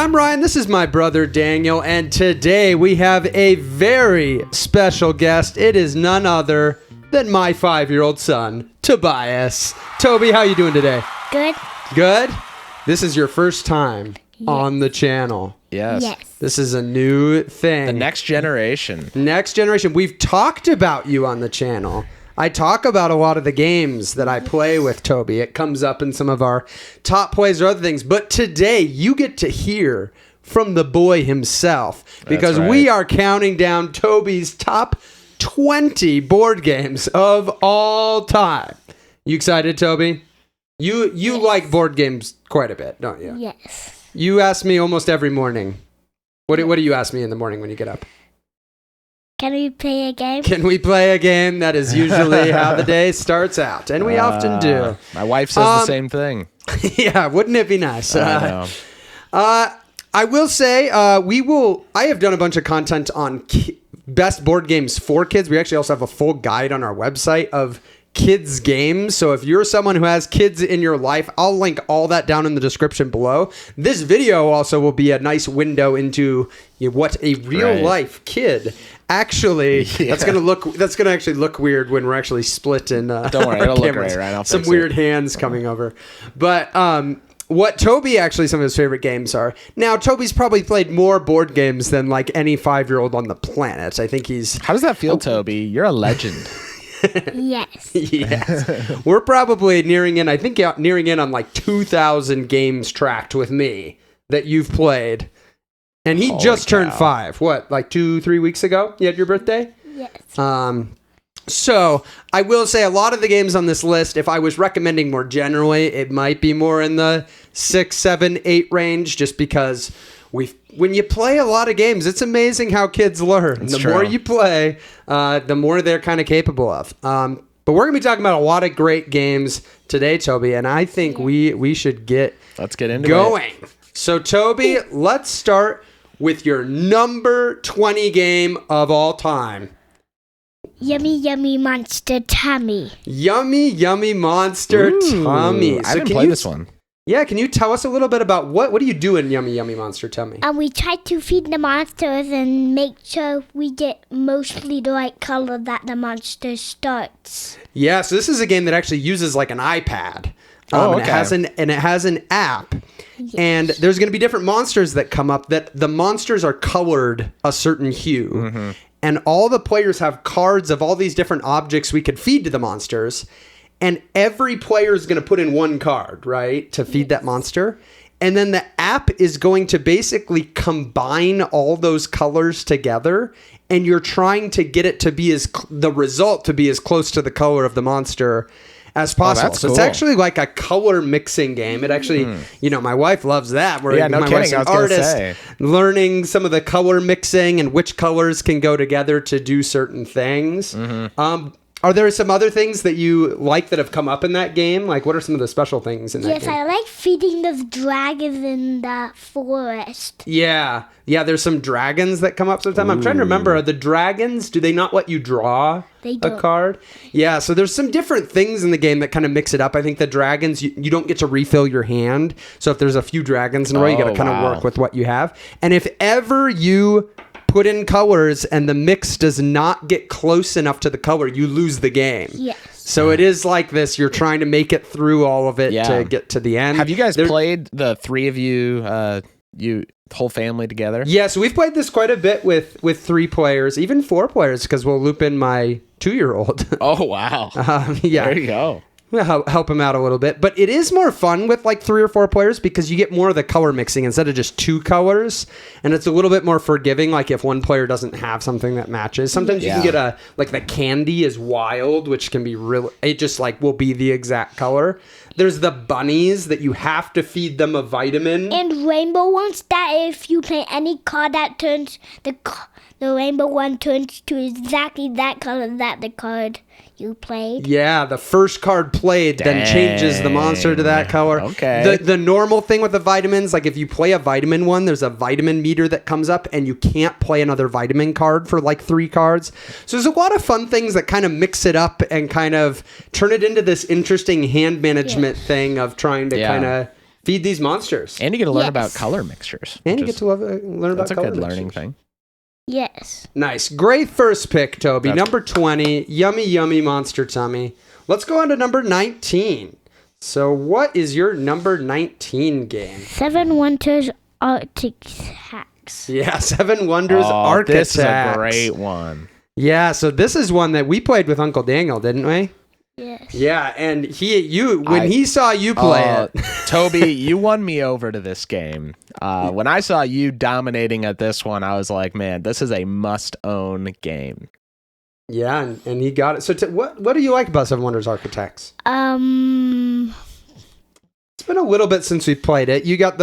I'm Ryan. This is my brother Daniel, and today we have a very special guest. It is none other than my 5-year-old son, Tobias. Toby, how you doing today? Good. Good? This is your first time on the channel. Yes. This is a new thing. The next generation. Next generation. We've talked about you on the channel. I talk about a lot of the games that I play with Toby. It comes up in some of our top plays or other things. But today, you get to hear from the boy himself. Because we are counting down Toby's top 20 board games of all time. You excited, Toby? You like board games quite a bit, don't you? Yes. You ask me almost every morning. What do you ask me in the morning when you get up? Can we play a game? Can we play a game? That is usually how the day starts out, and we often do. My wife says the same thing. Yeah, wouldn't it be nice? I know. I will say I have done a bunch of content on best board games for kids. We actually also have a full guide on our website of kids games. So if you're someone who has kids in your life, I'll link all that down in the description below. This video also will be a nice window into what a real life kid actually that's gonna actually look weird when we're actually split in don't worry, it'll look great, right? I'll some fix weird it. hands coming over. But what Toby actually some of his favorite games are. Now Toby's probably played more board games than like any 5-year-old on the planet. I think he's How does that feel, Toby? You're a legend. Yes. Yes. We're probably nearing in on like 2,000 games tracked with me that you've played. And he just turned 5. What, like 2-3 weeks ago? You had your birthday? Yes. So I will say a lot of the games on this list, if I was recommending more generally, it might be more in the 6, 7, 8 range, just because when you play a lot of games, it's amazing how kids learn. It's the true. more you play, the more they're kind of capable of. But we're going to be talking about a lot of great games today, Toby, and I think we should Let's get into going. it. So, Toby, let's start with your number 20 game of all time. Yummy, yummy monster tummy. Yummy, yummy monster tummy. I haven't played this one. Yeah, can you tell us a little bit about what do you do in Yummy Yummy Monster Tummy? We try to feed the monsters and make sure we get mostly the right color that the monster starts. Yeah, so this is a game that actually uses like an iPad. Okay. And it has an app. Yes. And there's going to be different monsters that come up that the monsters are colored a certain hue. Mm-hmm. And all the players have cards of all these different objects we could feed to the monsters. And every player is going to put in one card, right, to feed that monster. And then the app is going to basically combine all those colors together. And you're trying to get it to be the result to be as close to the color of the monster as possible. That's so it's cool. actually like a color mixing game. It actually, my wife loves that. Yeah, no my kidding. wife's an I was gonna artist, say. learning some of the color mixing and which colors can go together to do certain things. Mm-hmm. Are there some other things that you like that have come up in that game? Like, what are some of the special things in that game? Yes, I like feeding those dragons in the forest. Yeah, there's some dragons that come up sometime. I'm trying to remember, are the dragons, do they not let you draw a card? Yeah, so there's some different things in the game that kind of mix it up. I think the dragons, you don't get to refill your hand. So if there's a few dragons in a row, you got to kind of work with what you have. And if ever you put in colors and the mix does not get close enough to the color, you lose the game. Yes. So it is like this. You're trying to make it through all of it to get to the end. Have you guys played the three of you, whole family together? Yeah, so we've played this quite a bit with 3 players, even 4 players, because we'll loop in my 2-year-old. Oh, wow. Yeah. There you go. We'll help him out a little bit. But it is more fun with like 3 or 4 players because you get more of the color mixing instead of just 2 colors. And it's a little bit more forgiving, like if one player doesn't have something that matches. Sometimes you can get the candy is wild, which can be real. It just like will be the exact color. There's the bunnies that you have to feed them a vitamin. And rainbow ones that if you play any card that turns the rainbow one turns to exactly that color that the card you played. Yeah, the first card played then changes the monster to that color. Okay. The normal thing with the vitamins, like if you play a vitamin one, there's a vitamin meter that comes up and you can't play another vitamin card for like 3 cards. So there's a lot of fun things that kind of mix it up and kind of turn it into this interesting hand management thing of trying to kind of feed these monsters. And you get to learn Yes. about color mixtures. And you which get to learn about That's a color good learning mixtures. thing. Yes. Nice. Great first pick, Toby. That's- Number 20, Yummy Yummy Monster Tummy. Let's go on to number 19. So what is your number 19 game? 7 Wonders Artifacts. Yeah, Seven Wonders Oh, Architects. this is a great one. Yeah, so this is one that we played with Uncle Daniel, didn't we? Yes. Yeah, and when he saw you play it. Toby, you won me over to this game. When I saw you dominating at this one, I was like, man, this is a must-own game. Yeah, and he got it. So what do you like about Seven Wonders Architects? Um. It's been a little bit since we played it. You got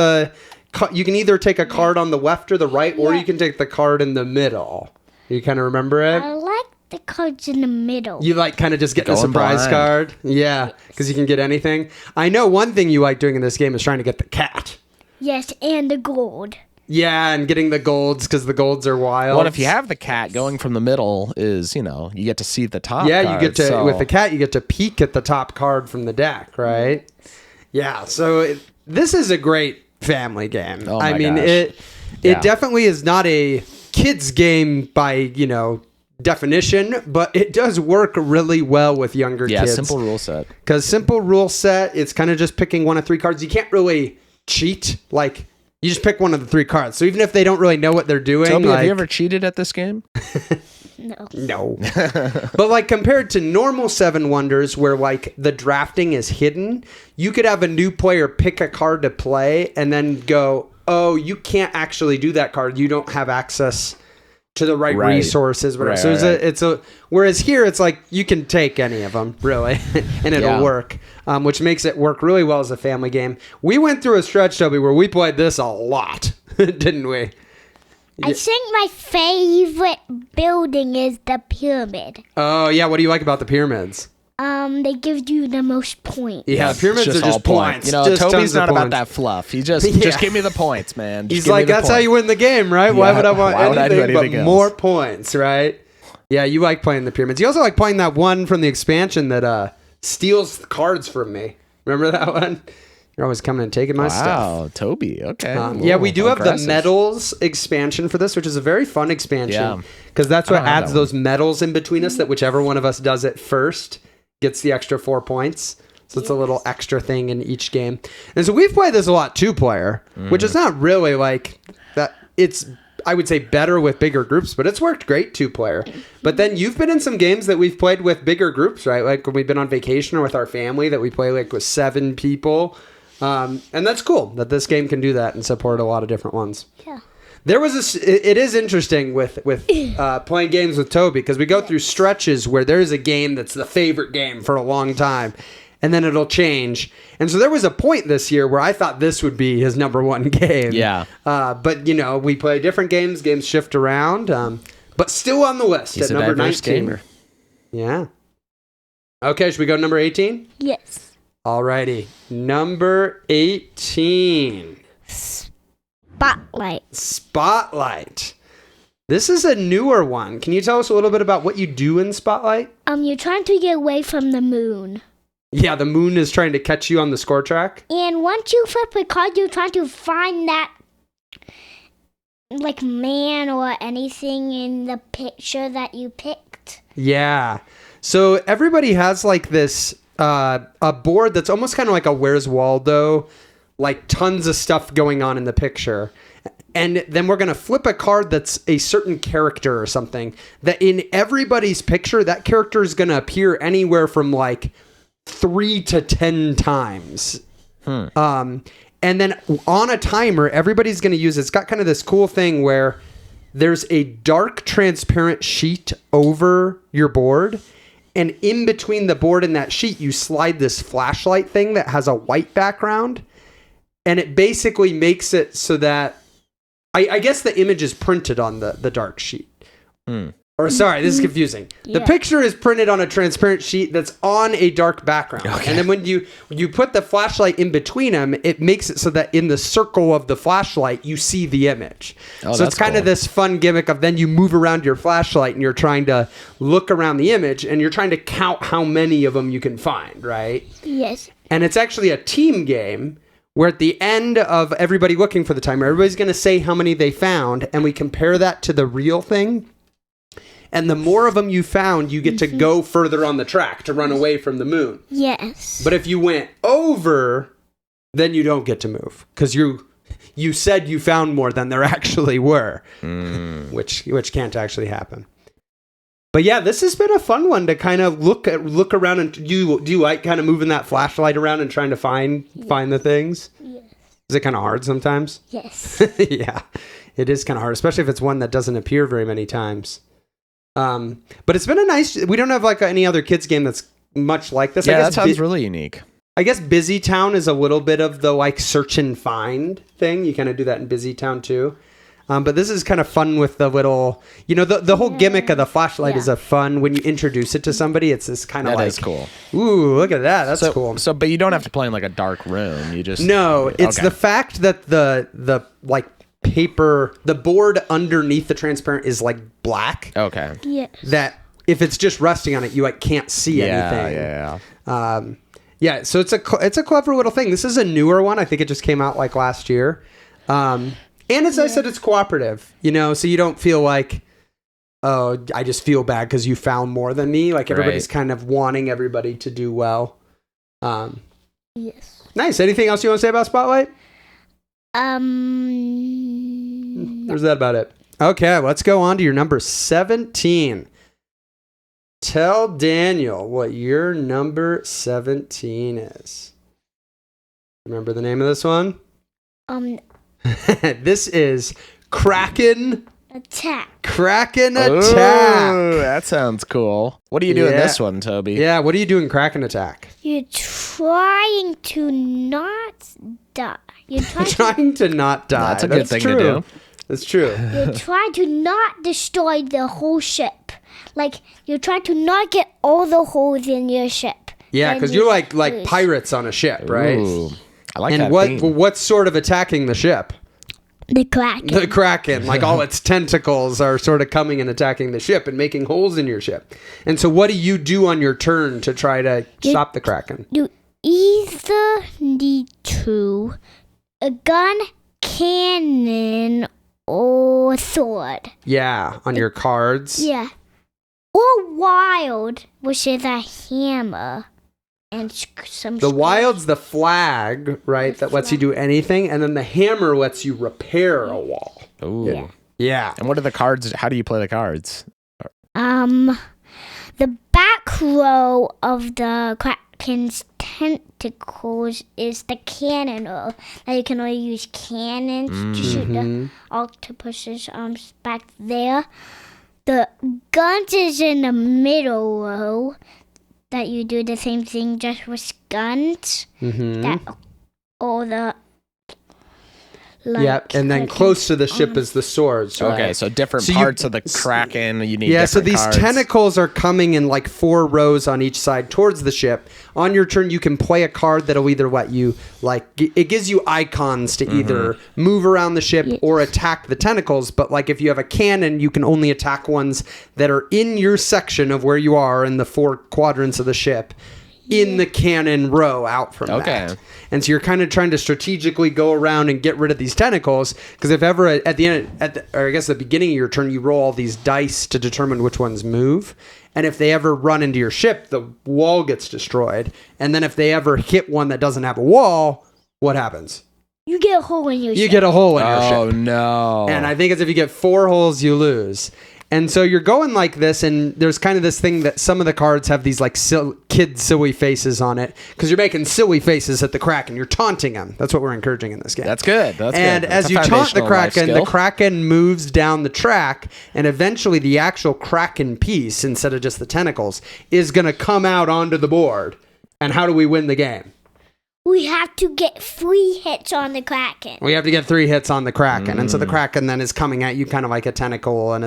you can either take a card on the left or the right, or Yeah. you can take the card in the middle. You kind of remember it? I like the cards in the middle. You like kind of just getting a Going surprise blind. card? Yeah, because you can get anything. I know one thing you like doing in this game is trying to get the cat. Yes, and the gold. Yeah, and getting the golds because the golds are wild. Well, if you have the cat, going from the middle is, you get to see the top Yeah, card, you get to, so- with the cat, you get to peek at the top card from the deck, right? Yeah, so this is a great family game. Oh I my mean, gosh. it Yeah. definitely is not a kid's game by, definition, but it does work really well with younger Yeah, kids. simple rule set. Because simple rule set, it's kind of just picking one of 3 cards. You can't really cheat. Like, you just pick one of the 3 cards. So even if they don't really know what they're doing, Toby, like, have you ever cheated at this game? No. no. But like compared to normal Seven Wonders where like the drafting is hidden, you could have a new player pick a card to play and then go, oh, you can't actually do that card. You don't have access to the right resources. Whatever. Right, So right. it's a whereas here it's like you can take any of them really and it'll Yeah. work, which makes it work really well as a family game. We went through a stretch, Toby, where we played this a lot, didn't we? I think my favorite building is the pyramid. Oh yeah, what do you like about the pyramids? They give you the most points. Yeah, pyramids It's are just all points. Toby's tons of not about points. that fluff. He Yeah. just give me the points, man. Just He's give me like, the that's how points." you win the game, right? Why Yeah, would I want why would I do anything but anything more else? points, right? Yeah, you like playing the pyramids. You also like playing that one from the expansion that steals the cards from me. Remember that one? You're always coming and taking my stuff. Wow, Toby. Okay. Yeah, we Ooh, do have the aggressive. medals expansion for this, which is a very fun Yeah. expansion because that's I what don't have adds that one. those medals in between us that whichever one of us does it first gets the extra 4 points. So it's a little extra thing in each game. And so we've played this a lot 2-player, which is not really like that. It's, I would say, better with bigger groups, but it's worked great 2-player. But then you've been in some games that we've played with bigger groups, right? Like when we've been on vacation or with our family that we play like with 7 people. And that's cool that this game can do that and support a lot of different ones. Yeah. There was it is interesting with playing games with Toby because we go through stretches where there's a game that's the favorite game for a long time and then it'll change. And so there was a point this year where I thought this would be his number 1 game. Yeah. But we play different games shift around, but still on the list He's at a number diverse 19. gamer. Yeah. Okay, should we go to number 18? Yes. Alrighty. Number 18. Spotlight. Spotlight. This is a newer one. Can you tell us a little bit about what you do in Spotlight? You're trying to get away from the moon. Yeah, the moon is trying to catch you on the score track. And once you flip a card, you're trying to find that like man or anything in the picture that you picked. Yeah. So everybody has like this a board that's almost kind of like a Where's Waldo, like tons of stuff going on in the picture. And then we're going to flip a card that's a certain character or something that in everybody's picture, that character is going to appear anywhere from like 3 to 10 times. And then on a timer, everybody's going to use, it's got kind of this cool thing where there's a dark transparent sheet over your board. And in between the board and that sheet, you slide this flashlight thing that has a white background. And it basically makes it so that, I guess the image is printed on the dark sheet. Or sorry, this is confusing. The Yeah. picture is printed on a transparent sheet that's on a dark background. Okay. And then when you put the flashlight in between them, it makes it so that in the circle of the flashlight, you see the image. Oh, so that's it's kind of cool. this fun gimmick of then you move around your flashlight and you're trying to look around the image and you're trying to count how many of them you can find, right? Yes. And it's actually a team game where at the end of everybody looking for the timer, everybody's going to say how many they found, and we compare that to the real thing. And the more of them you found, you get to go further on the track to run away from the moon. Yes. But if you went over, then you don't get to move because you said you found more than there actually were, which can't actually happen. But yeah, this has been a fun one to kind of look around and do you like kind of moving that flashlight around and trying to find the things? Yes. Is it kind of hard sometimes? Yes. Yeah, it is kind of hard, especially if it's one that doesn't appear very many times. But it's been a nice. We don't have like any other kids game that's much like this. Yeah, I guess that sounds really unique. I guess Busy Town is a little bit of the like search and find thing. You kind of do that in Busy Town too. But this is kind of fun with the little, the whole gimmick of the flashlight is a fun, when you introduce it to somebody, it's this kind of That is cool. Ooh, look at that. That's cool. So, but you don't have to play in like a dark room. You just No, it's okay. the fact that the like paper, the board underneath the transparent is like black. Okay. Yes. That if it's just resting on it, you like can't see anything. Yeah. Yeah, so it's a clever little thing. This is a newer one. I think it just came out like last year. And as I said, it's cooperative, so you don't feel like, oh, I just feel bad because you found more than me. Like everybody's kind of wanting everybody to do well. Yes. Nice. Anything else you want to say about Spotlight? No. Or is that about it? Okay, let's go on to your number 17. Tell Daniel what your number 17 is. Remember the name of this one? This is Kraken Attack. Kraken Attack. Oh, that sounds cool. What do you do in this one, Toby? Yeah, what do you do in Kraken Attack? You're trying to not die. You're trying to not die. That's a good thing to do. That's true. You're trying to not destroy the whole ship. Like, you're trying to not get all the holes in your ship. Yeah, because you're like pirates on a ship, right? Ooh, I like and that theme. what's sort of attacking the ship? The Kraken. The Kraken, like all its tentacles are sort of coming and attacking the ship and making holes in your ship. And so what do you do on your turn to try to stop the Kraken? You either need to a gun, cannon, or sword. Yeah, on your cards. Yeah. Or wild, which is a hammer. And some The wild's the flag, right, that lets you do anything, and then the hammer lets you repair a wall. Ooh. Yeah. And what are the cards? How do you play the cards? The back row of the Kraken's tentacles is the cannon row. Now you can only use cannons to shoot the octopus's arms back there. The guns is in the middle row. That you do the same thing just with guns. That all the and then close to the ship is the swords. Right? Okay, so different parts of the Kraken. You need so these cards. tentacles are coming in like 4 rows on each side towards the ship. On your turn, you can play a card that'll either let you it gives you icons to either move around the ship or attack the tentacles. But like if you have a cannon, you can only attack ones that are in your section of where you are in the 4 quadrants of the ship. In the cannon row out from that. And so you're kind of trying to strategically go around and get rid of these tentacles, because if ever at the end, or I guess at the beginning of your turn, you roll all these dice to determine which ones move. And if they ever run into your ship, the wall gets destroyed. And then if they ever hit one that doesn't have a wall, what happens? You get a hole in your ship. You get a hole in your ship. Oh, no. And I think it's if you get 4 holes, you lose. And so you're going like this, and there's kind of this thing that some of the cards have these like kid silly faces on it, because you're making silly faces at the Kraken. You're taunting them. That's what we're encouraging in this game. That's good. And as you taunt the Kraken moves down the track, and eventually the actual Kraken piece, instead of just the tentacles, is going to come out onto the board. And how do we win the game? We have to get 3 hits on the Kraken. We have to get 3 hits on the Kraken. And so the Kraken then is coming at you kind of like a tentacle. And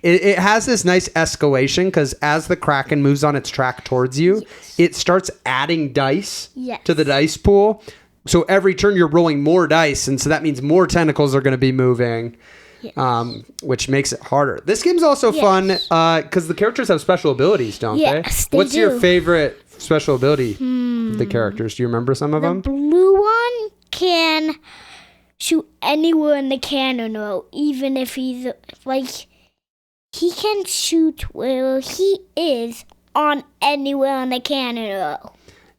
it has this nice escalation, because as the Kraken moves on its track towards you, it starts adding dice to the dice pool. So every turn you're rolling more dice. And so that means more tentacles are going to be moving, which makes it harder. This game's also fun because the characters have special abilities, don't they? What's your favorite special ability of the characters? Do you remember some of them? The blue one can shoot anywhere in the cannon, though, even if he's like he can shoot where he is on anywhere on the cannon, though.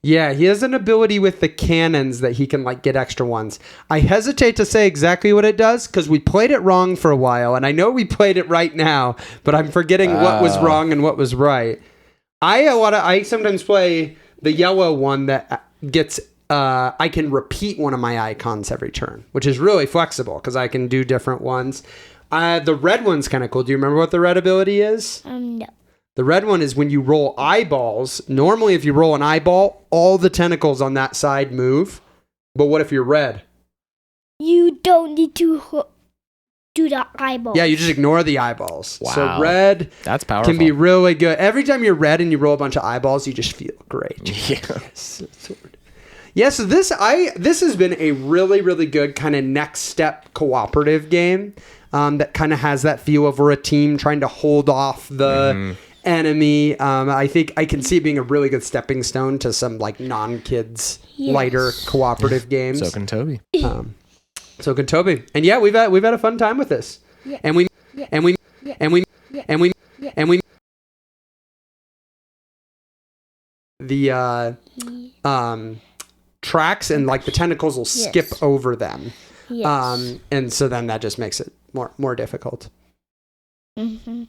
Yeah, he has an ability with the cannons that he can like get extra ones. I hesitate to say exactly what it does because we played it wrong for a while, and I know we played it right now, but I'm forgetting what was wrong and what was right. I sometimes play the yellow one that gets I can repeat one of my icons every turn, which is really flexible because I can do different ones. The red one's kind of cool. Do you remember what the red ability is? No. The red one is when you roll eyeballs. Normally, if you roll an eyeball, all the tentacles on that side move. But what if you're red? You don't need to do the eyeball. Yeah, you just ignore the eyeballs. Wow. So red That's powerful. can be really good. Every time you're red and you roll a bunch of eyeballs, you just feel great. Yeah. Yeah, so this has been a really, really good kind of next step cooperative game that kind of has that feel of we're a team trying to hold off the enemy. I think I can see it being a really good stepping stone to some like non-kids lighter cooperative games. So can Toby. So can Toby. And yeah, we've had a fun time with this. Yeah. And we the tracks and like the tentacles will skip over them. Yes. And so then that just makes it more difficult. Mm-hmm.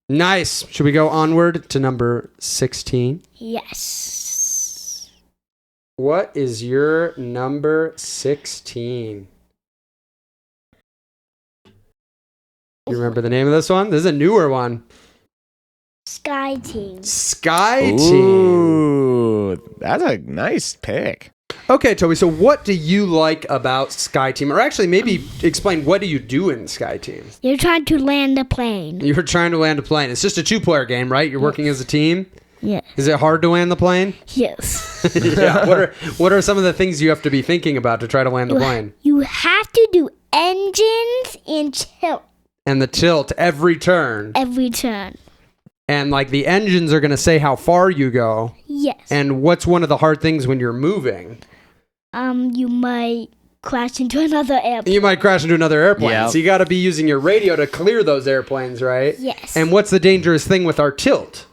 Nice. Should we go onward to number 16? Yes. What is your number 16? You remember the name of this one? This is a newer one. Sky Team. Sky Team. Ooh, that's a nice pick. Okay, Toby, so what do you like about Sky Team? Or actually, maybe explain, what do you do in Sky Team? You're trying to land a plane. You're trying to land a plane. It's just a 2-player game, right? You're working as a team? Yes. Is it hard to land the plane? Yes. Yeah. What are some of the things you have to be thinking about to try to land the plane? You have to do engines and tilt And the tilt every turn. every turn. And like the engines are going to say how far you go. Yes. And what's one of the hard things when you're moving? You might crash into another airplane. You might crash into another airplane. Yep. So you got to be using your radio to clear those airplanes, right? Yes. And what's the dangerous thing with our tilt?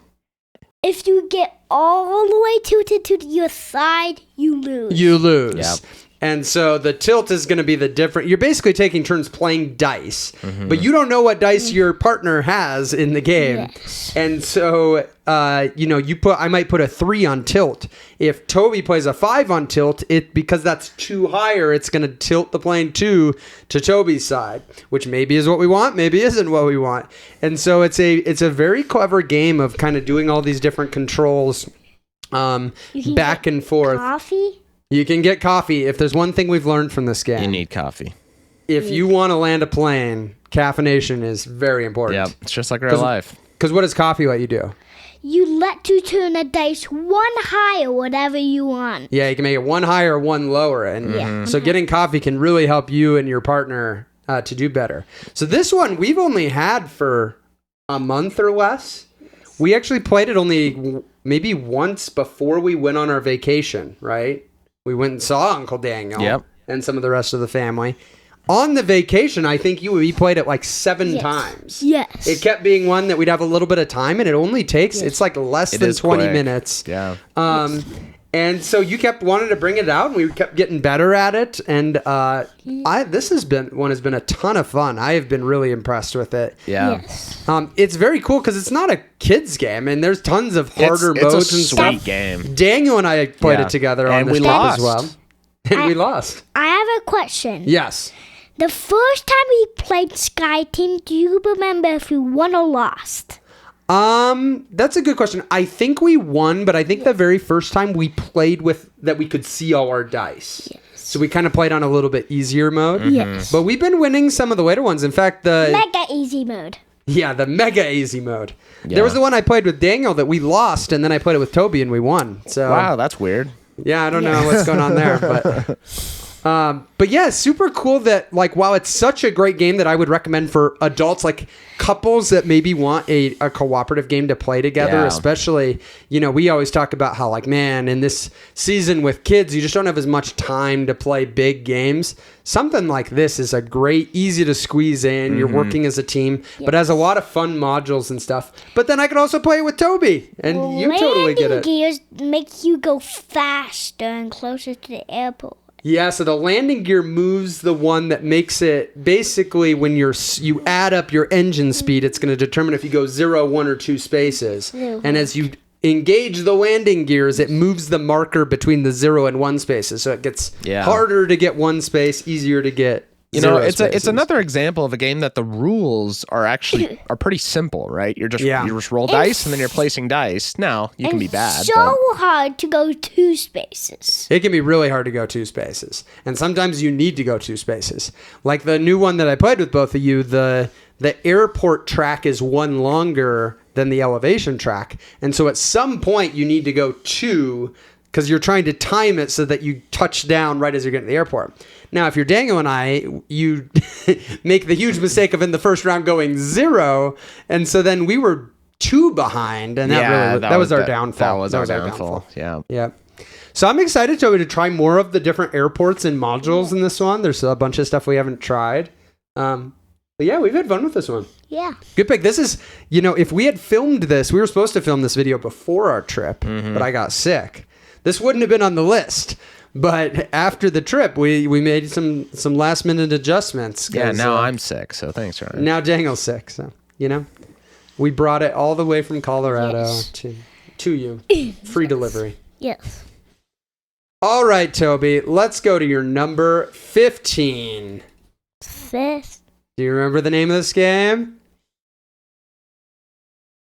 If you get all the way tilted to your side, you lose. You lose. Yep. And so the tilt is going to be the different. You're basically taking turns playing dice, but you don't know what dice your partner has in the game. Yes. And so, I might put a 3 on tilt. If Toby plays a 5 on tilt, because that's 2 higher, it's going to tilt the plane 2 to Toby's side, which maybe is what we want, maybe isn't what we want. And so it's a very clever game of kind of doing all these different controls back and forth. Coffee? You can get coffee. If there's one thing we've learned from this game, You need coffee. if you want to land a plane, caffeination is very important. Yep. It's just like real life. Because what does coffee let you do? You let you turn the dice one higher, whatever you want. Yeah, you can make it 1 higher, 1 lower. And so getting coffee can really help you and your partner to do better. So this one we've only had for a month or less. We actually played it only maybe once before we went on our vacation, right? We went and saw Uncle Daniel and some of the rest of the family. On the vacation, I think we played it like 7 times. Yes. It kept being one that we'd have a little bit of time, and it only takes, it's like less than 20 minutes. Yeah. And so you kept wanting to bring it out, and we kept getting better at it. And this has been a ton of fun. I have been really impressed with it. Yeah. Yes. It's very cool because it's not a kids game, and there's tons of harder modes it's a and sweet stuff. game. Daniel and I played Yeah. it together And on this we trip lost. as well. And we lost. I have a question. Yes. The first time we played Sky Team, do you remember if we won or lost? That's a good question. I think we won, but I think the very first time we played with that we could see all our dice. Yes. So we kind of played on a little bit easier mode. Yes. But we've been winning some of the later ones. In fact, the Mega easy mode. mega easy mode. Yeah. There was the one I played with Daniel that we lost, and then I played it with Toby and we won. So Wow, that's weird. yeah, I don't know what's going on there, but But yeah, super cool that like while it's such a great game that I would recommend for adults, like couples that maybe want a cooperative game to play together, especially, we always talk about how like, man, in this season with kids, you just don't have as much time to play big games. Something like this is a great, easy to squeeze in. You're working as a team, but has a lot of fun modules and stuff. But then I could also play it with Toby, and you totally get it. Landing gears make you go faster and closer to the airport. Yeah, so the landing gear moves the one that makes it basically when you add up your engine speed, it's going to determine if you go 0, 1, or 2 spaces. And as you engage the landing gears, it moves the marker between the 0 and 1 spaces. So it gets harder to get 1 space, easier to get it's another example of a game that the rules are actually pretty simple, right? You just roll dice and then you're placing dice. Now you can be bad. Hard to go 2 spaces. It can be really hard to go 2 spaces, and sometimes you need to go 2 spaces. Like the new one that I played with both of you, the airport track is 1 longer than the elevation track, and so at some point you need to go 2 because you're trying to time it so that you touch down right as you're getting to the airport. Now, if you're Daniel and I, you make the huge mistake of in the first round going 0, and so then we were 2 behind, and that was our downfall. That was our downfall. Yeah. So I'm excited, Toby, to try more of the different airports and modules in this one. There's a bunch of stuff we haven't tried. But yeah, we've had fun with this one. Yeah. Good pick. This is, if we had filmed this, we were supposed to film this video before our trip, but I got sick. This wouldn't have been on the list. But after the trip, we made some last minute adjustments. Yeah, now I'm sick, so thanks, Ryan. Now Daniel's sick, so we brought it all the way from Colorado to you, free delivery. Yes. All right, Toby, let's go to your number 15. Fifth. Do you remember the name of this game?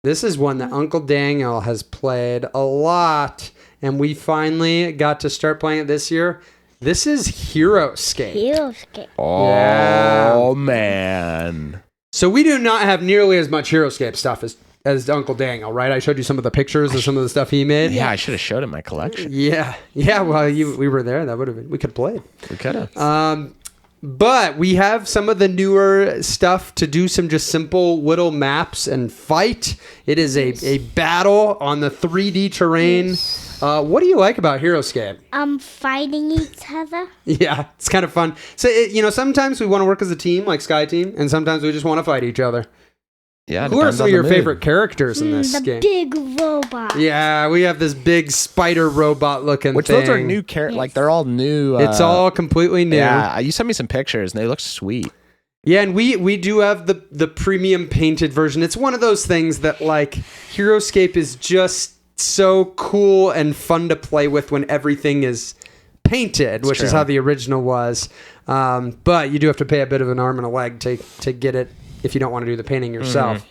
This is one that Uncle Daniel has played a lot. And we finally got to start playing it this year. This is HeroScape. Oh, man. So we do not have nearly as much HeroScape stuff as Uncle Daniel, right? I showed you some of the pictures of some of the stuff he made. Yeah, I should have showed him my collection. Yeah. Well, we were there. That would have been. We could have played. We could have. But we have some of the newer stuff to do some just simple little maps and fight. It is a battle on the 3D terrain. Yes. What do you like about HeroScape? Fighting each other. Yeah, it's kind of fun. So, sometimes we want to work as a team, like Sky Team, and sometimes we just want to fight each other. Yeah. Who are some of your favorite characters in this game? The big robot. Yeah, we have this big spider robot looking thing. Those are new characters. Like, they're all new. It's all completely new. Yeah, you sent me some pictures, and they look sweet. Yeah, and we do have the premium painted version. It's one of those things that, like, HeroScape is just so cool and fun to play with when everything is painted, which is how the original was. But you do have to pay a bit of an arm and a leg to get it if you don't want to do the painting yourself.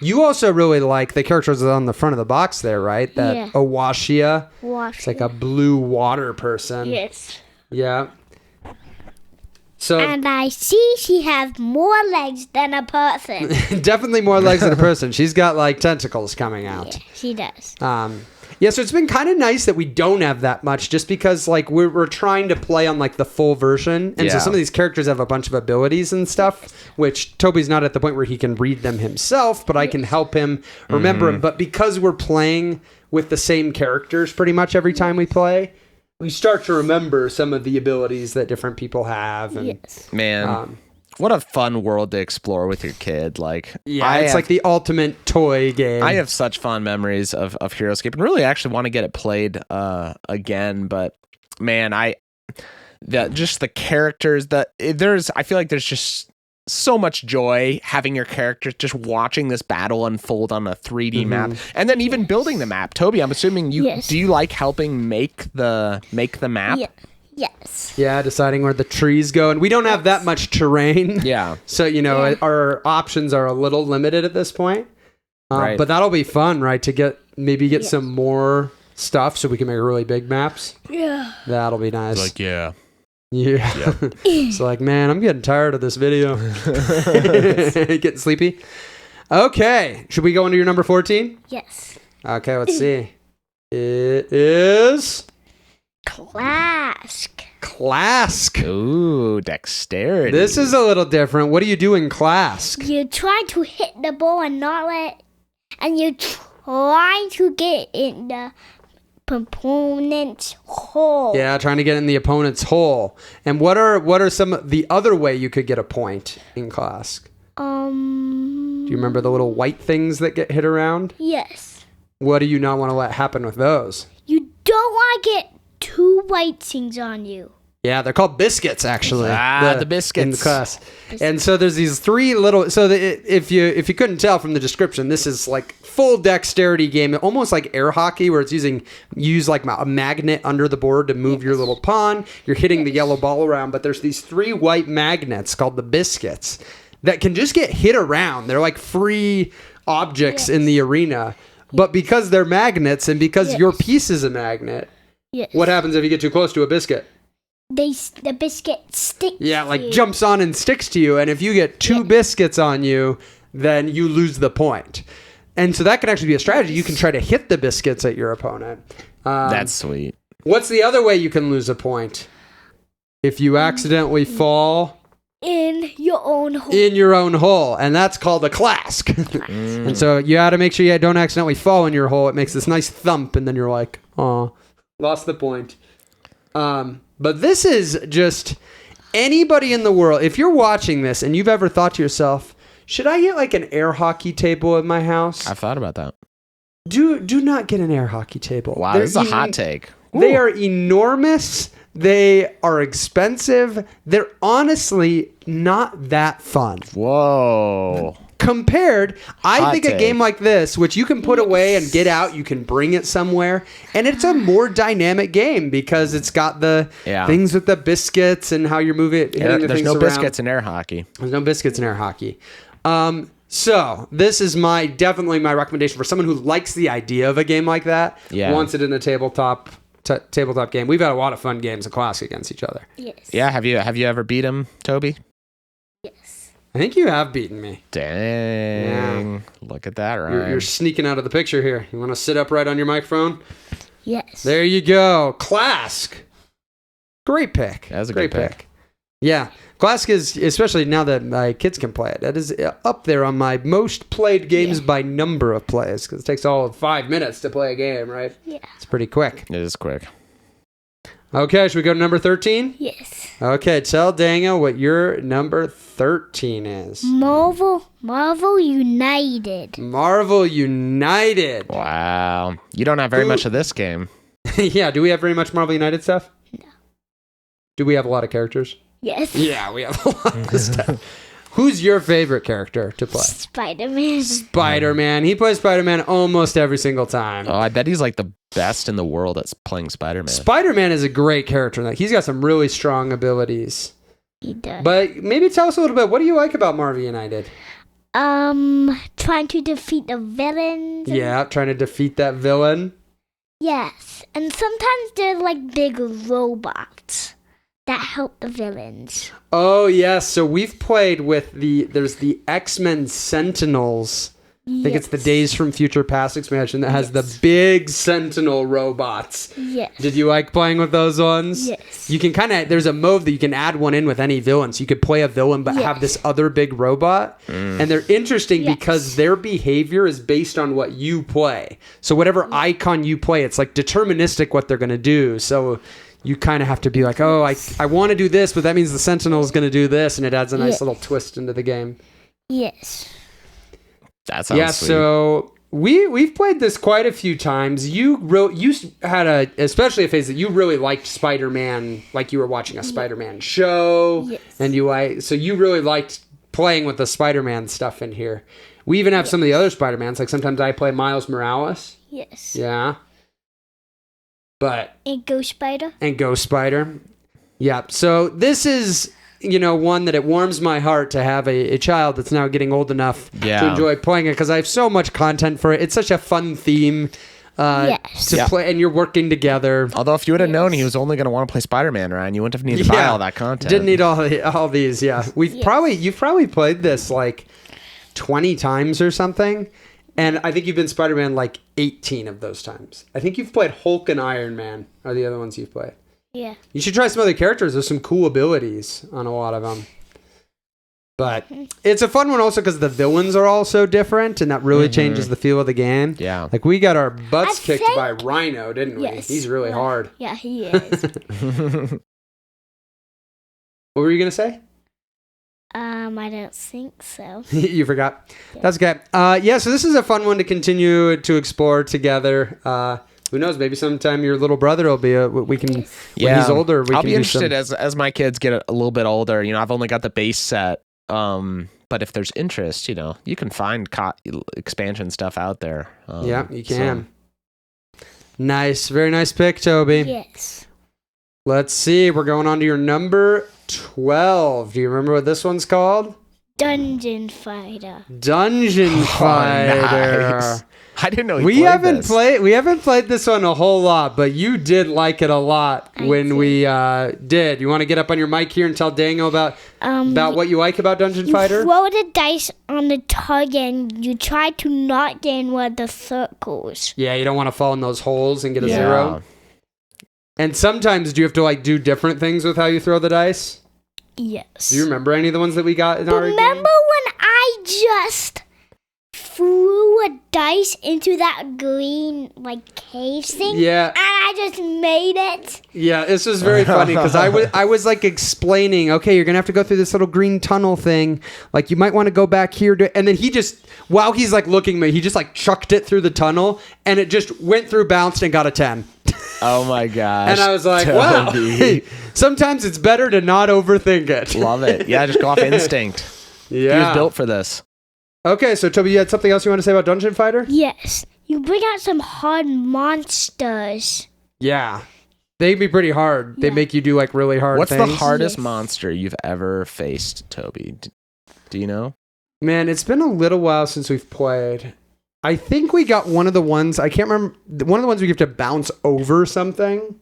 You also really like the characters on the front of the box there, right? That Owashia. It's like a blue water person. Yes. Yeah. So, and I see she has more legs than a person. Definitely more legs than a person. She's got like tentacles coming out. Yeah, she does. Yeah, so it's been kind of nice that we don't have that much, just because like we're trying to play on like the full version, and so some of these characters have a bunch of abilities and stuff, which Toby's not at the point where he can read them himself, but I can help him remember them. But because we're playing with the same characters pretty much every time we play, we start to remember some of the abilities that different people have. And, Man, what a fun world to explore with your kid. Like, it's like the ultimate toy game. I have such fond memories of HeroScape, and really actually want to get it played again. But man, just the characters I feel like there's just so much joy having your characters just watching this battle unfold on a 3D map, and then even building the map. Toby, I'm assuming do you like helping make the map? Yeah. Yes. Yeah, deciding where the trees go, and we don't have that much terrain. Yeah. So our options are a little limited at this point. Right. But that'll be fun, right? To get some more stuff so we can make really big maps. Yeah. That'll be nice. Like Yeah. It's like, man, I'm getting tired of this video. Getting sleepy. Okay. Should we go into your number 14? Yes. Okay, let's see. It is Clask. Clask. Ooh, dexterity. This is a little different. What do you do in Clask? You try to hit the ball and not let, and you try to get in the opponent's hole. Yeah, trying to get in the opponent's hole. And what are some of the other way you could get a point in Clask? Do you remember the little white things that get hit around? Yes. What do you not want to let happen with those? You don't want to get 2 white things on you. Yeah, they're called biscuits, actually. The biscuits. In the class. And so there's these 3 little... So if you couldn't tell from the description, this is like full dexterity game, almost like air hockey, where it's use like a magnet under the board to move your little pawn. You're hitting the yellow ball around, but there's these 3 white magnets called the biscuits that can just get hit around. They're like free objects in the arena. But because they're magnets and because your piece is a magnet, what happens if you get too close to a biscuit? The biscuit sticks. Yeah, like jumps on and sticks to you. And if you get 2 biscuits on you, then you lose the point. And so that can actually be a strategy. You can try to hit the biscuits at your opponent. That's sweet. What's the other way you can lose a point? If you accidentally fall in your own hole. In your own hole. And that's called a clask. And so you got to make sure you don't accidentally fall in your hole. It makes this nice thump. And then you're like, oh, lost the point. But this is just anybody in the world. If you're watching this and you've ever thought to yourself, should I get like an air hockey table in my house? I've thought about that. Do not get an air hockey table. Wow, this is a hot take. They are enormous. They are expensive. They're honestly not that fun. Whoa. Compared, I think take. a game like this, which you can put away and get out, you can bring it somewhere, and it's a more dynamic game because it's got the things with the biscuits and how you're moving it. There's no biscuits in air hockey. There's no biscuits in air hockey. So this is definitely my recommendation for someone who likes the idea of a game like that, wants it in a tabletop game. We've had a lot of fun games of Clask against each other. Yes. Yeah, have you ever beat him, Toby? Yes. I think you have beaten me. Dang. Yeah. Look at that, right? You're sneaking out of the picture here. You want to sit upright on your microphone? Yes. There you go. Clask. Great pick. That was a great pick. Yeah. Clask is, especially now that my kids can play it, that is up there on my most played games by number of plays, because it takes all of 5 minutes to play a game, right? Yeah. It's pretty quick. It is quick. Okay, should we go to number 13? Yes. Okay, tell Daniel what your number 13 is. Marvel United. Marvel United. Wow. You don't have very much of this game. Yeah, do we have very much Marvel United stuff? No. Do we have a lot of characters? Yes. Yeah, we have a lot of stuff. Who's your favorite character to play? Spider-Man. Spider-Man. He plays Spider-Man almost every single time. Oh, I bet he's like the best in the world at playing Spider-Man. Spider-Man is a great character. He's got some really strong abilities. He does. But maybe tell us a little bit. What do you like about Marvel United? Trying to defeat the villains. Yeah, trying to defeat that villain. Yes, and sometimes they're like big robots that help the villains. Oh, yes. So we've played with there's the X-Men Sentinels. I think it's the Days from Future Past expansion that has the big Sentinel robots. Yes. Did you like playing with those ones? Yes. You can there's a mode that you can add one in with any villain. So you could play a villain but have this other big robot. And they're interesting because their behavior is based on what you play. So whatever icon you play, it's like deterministic what they're going to do. So you kind of have to be like, oh, I want to do this, but that means the Sentinel is going to do this. And it adds a nice little twist into the game. Yes. That sounds sweet. So we've played this quite a few times. You had especially a phase that you really liked Spider-Man, like you were watching a Spider-Man show, and so you really liked playing with the Spider-Man stuff in here. We even have some of the other Spider-Mans. Like sometimes I play Miles Morales. Yes. Yeah. And Ghost Spider. Yeah. So this is one that it warms my heart to have a child that's now getting old enough to enjoy playing it, because I have so much content for it. It's such a fun theme to play, and you're working together. Although if you would have known he was only going to want to play Spider-Man, Ryan, you wouldn't have needed to buy all that content. Didn't need all these. Yeah, you've probably played this like 20 times or something. And I think you've been Spider-Man like 18 of those times. I think you've played Hulk and Iron Man are the other ones you've played. Yeah. You should try some other characters. There's some cool abilities on a lot of them. But it's a fun one also because the villains are all so different, and that really changes the feel of the game. Yeah. Like, we got our butts kicked by Rhino, didn't we? Yes. He's really hard. Yeah, he is. What were you going to say? I don't think so. You forgot. That's okay. Yeah, so this is a fun one to continue to explore together. Who knows? Maybe sometime your little brother will be we can. When he's older, we I'll can be do interested some... as my kids get a little bit older. You know, I've only got the base set. But if there's interest, you know, you can find expansion stuff out there. Yeah, you can. So. Nice, very nice pick, Toby. Yes. Let's see. We're going on to your number 12. Do you remember what this one's called? Dungeon Fighter. Dungeon Fighter. Nice. I didn't know we haven't played this one a whole lot, but you did like it a lot when we did. You want to get up on your mic here and tell Daniel about what you like about Dungeon Fighter? You throw the dice on the target and you try to not get in one of the circles. Yeah, you don't want to fall in those holes and get a zero. And sometimes do you have to like do different things with how you throw the dice? Yes. Do you remember any of the ones that we got in our game? Remember when I just threw a dice into that green like cave thing? Yeah. And I just made it. Yeah, this was very funny because I was like explaining, okay, you're gonna have to go through this little green tunnel thing. Like you might want to go back here and then he just while he's like looking at me, he just like chucked it through the tunnel and it just went through, bounced, and got a 10. Oh my gosh. And I was like, Toby. wow. Sometimes it's better to not overthink it. Love it. Yeah, just go off instinct. Yeah. He was built for this. Okay, so Toby, you had something else you want to say about Dungeon Fighter? Yes. You bring out some hard monsters. Yeah. They'd be pretty hard. They make you do like really hard What's things. the hardest monster you've ever faced, Toby? Do you know? Man, it's been a little while since we've played. I think we got one of the ones, I can't remember, one of the ones we have to bounce over something,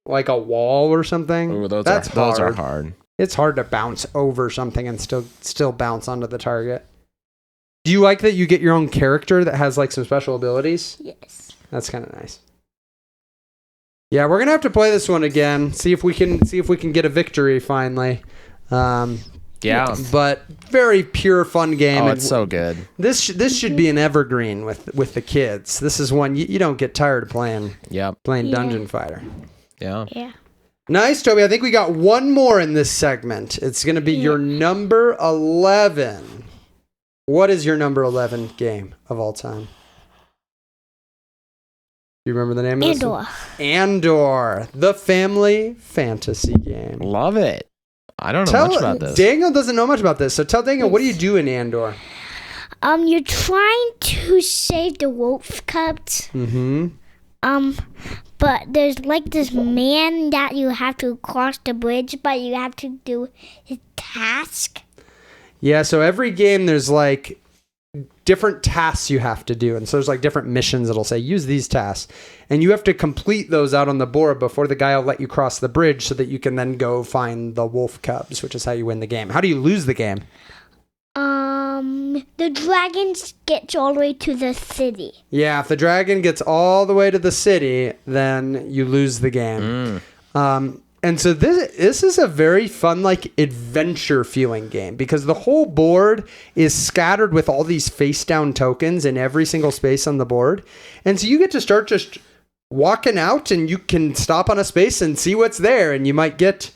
like a wall or something. Ooh, those hard. are hard. It's hard to bounce over something and still bounce onto the target. Do you like that you get your own character that has like some special abilities? Yes. That's kind of nice. Yeah, we're gonna have to play this one again. See if we can get a victory finally. Yeah, but very pure fun game. Oh, it's so good. This should be an evergreen with the kids. This is one you don't get tired of playing. Yep. Playing Dungeon Fighter. Yeah. Yeah. Nice, Toby. I think we got one more in this segment. It's gonna be your number 11. What is your number 11 game of all time? Do you remember the name of this one? Andor, the family fantasy game. Love it. I don't know much about this. Daniel doesn't know much about this, so tell Daniel, what do you do in Andor? You're trying to save the wolf cubs. Mm-hmm. But there's like this man that you have to cross the bridge, but you have to do his task. Yeah, so every game there's like different tasks you have to do. And so there's like different missions that'll say, use these tasks. And you have to complete those out on the board before the guy will let you cross the bridge so that you can then go find the wolf cubs, which is how you win the game. How do you lose the game? The dragon gets all the way to the city. Yeah, if the dragon gets all the way to the city, then you lose the game. And so this is a very fun, like, adventure feeling game because the whole board is scattered with all these face down tokens in every single space on the board. And so you get to start just walking out and you can stop on a space and see what's there. And you might get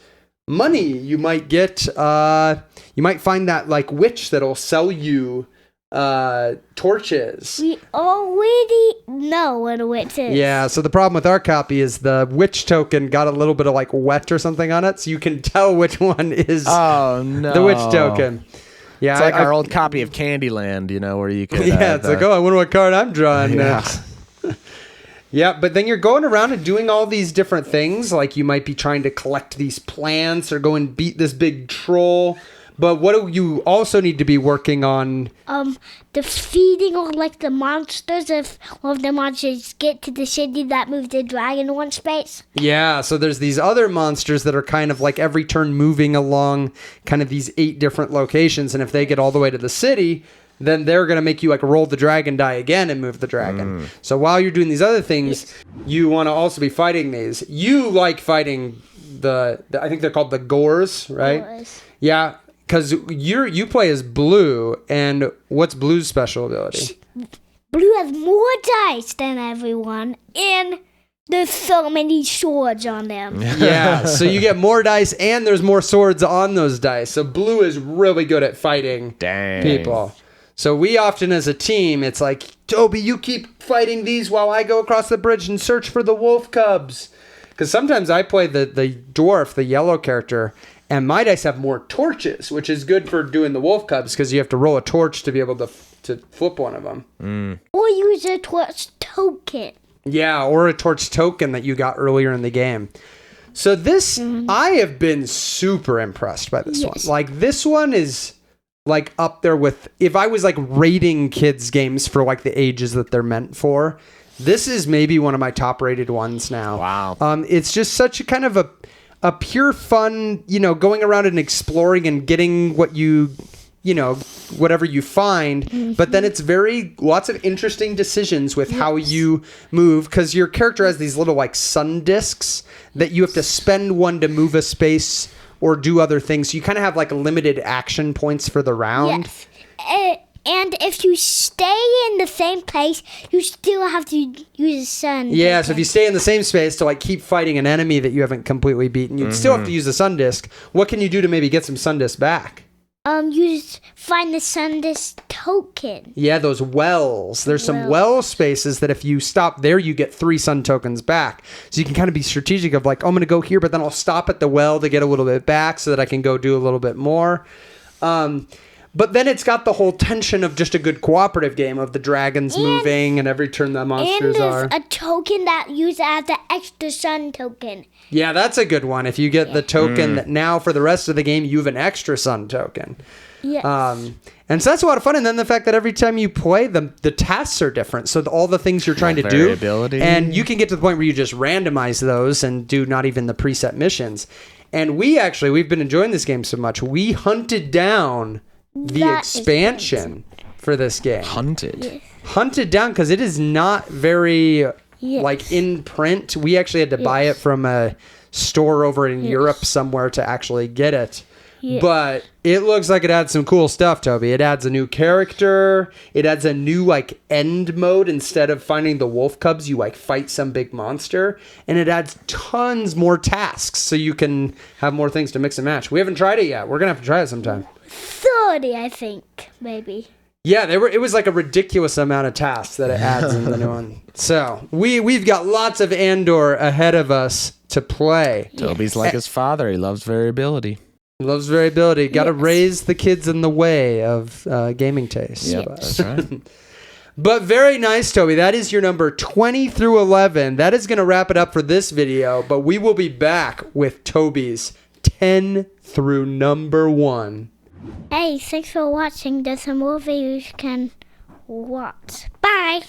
money. You might get, you might find that like witch that'll sell you torches. We already know what a witch is. Yeah, so the problem with our copy is the witch token got a little bit of like wet or something on it, so you can tell which one is the witch token. Yeah, it's like our old copy of Candyland, you know, where you can. Yeah, it's like, oh, I wonder what card I'm drawing yeah. next. Yeah, but then you're going around and doing all these different things, like you might be trying to collect these plants or go and beat this big troll. But what do you also need to be working on? Defeating all like the monsters. If one of the monsters get to the city that moves the dragon one space. Yeah, so there's these other monsters that are kind of like every turn moving along kind of these 8 different locations. And if they get all the way to the city, then they're going to make you like roll the dragon die again and move the dragon. So while you're doing these other things, you want to also be fighting these. You like fighting the I think they're called the gores, right? Gores. Yeah, because you play as Blue, and what's Blue's special ability? Blue has more dice than everyone, and there's so many swords on them. Yeah, so you get more dice, and there's more swords on those dice. So Blue is really good at fighting people. So we often as a team, it's like, Toby, you keep fighting these while I go across the bridge and search for the wolf cubs. Because sometimes I play the dwarf, the yellow character, and my dice have more torches, which is good for doing the wolf cubs because you have to roll a torch to be able to flip one of them. Or use a torch token. Yeah, or a torch token that you got earlier in the game. So this, I have been super impressed by this one. Like, this one is like up there with, if I was like rating kids games for like the ages that they're meant for, this is maybe one of my top rated ones now. Wow. It's just such a kind of a pure fun, going around and exploring and getting what whatever you find, but then it's lots of interesting decisions with how you move, because your character has these little like sun discs that you have to spend one to move a space or do other things. So you kind of have like limited action points for the round. Yes. And if you stay in the same place, you still have to use a sun. Yeah, so if you stay in the same space to like keep fighting an enemy that you haven't completely beaten, you'd still have to use a sun disc. What can you do to maybe get some sun discs back? Find the sun disc token. Yeah, those wells. There's some well spaces that if you stop there, you get 3 sun tokens back. So you can kind of be strategic of like, oh, I'm going to go here, but then I'll stop at the well to get a little bit back so that I can go do a little bit more. But then it's got the whole tension of just a good cooperative game of the dragons moving and every turn the monsters are. And there's a token that uses as the extra sun token. Yeah, that's a good one. If you get the token that now for the rest of the game, you have an extra sun token. Yes. And so that's a lot of fun. And then the fact that every time you play, the tasks are different. So all the things you're trying to do. And you can get to the point where you just randomize those and do not even the preset missions. And we've been enjoying this game so much. We hunted down the expansion for this game. Hunted down because it is not very like in print. We actually had to buy it from a store over in Europe somewhere to actually get it. But it looks like it adds some cool stuff, Toby. It adds a new character. It adds a new like end mode. Instead of finding the wolf cubs, you like fight some big monster. And it adds tons more tasks so you can have more things to mix and match. We haven't tried it yet. We're going to have to try it sometime. 30, I think, maybe. Yeah, it was like a ridiculous amount of tasks that it adds in the new one. So we've got lots of Andor ahead of us to play. Toby's like his father. He loves variability. Got to raise the kids in the way of gaming taste. Yeah, that's right. But very nice, Toby. That is your number 20 through 11. That is going to wrap it up for this video. But we will be back with Toby's 10 through number 1. Hey, thanks for watching. There's some more videos you can watch. Bye!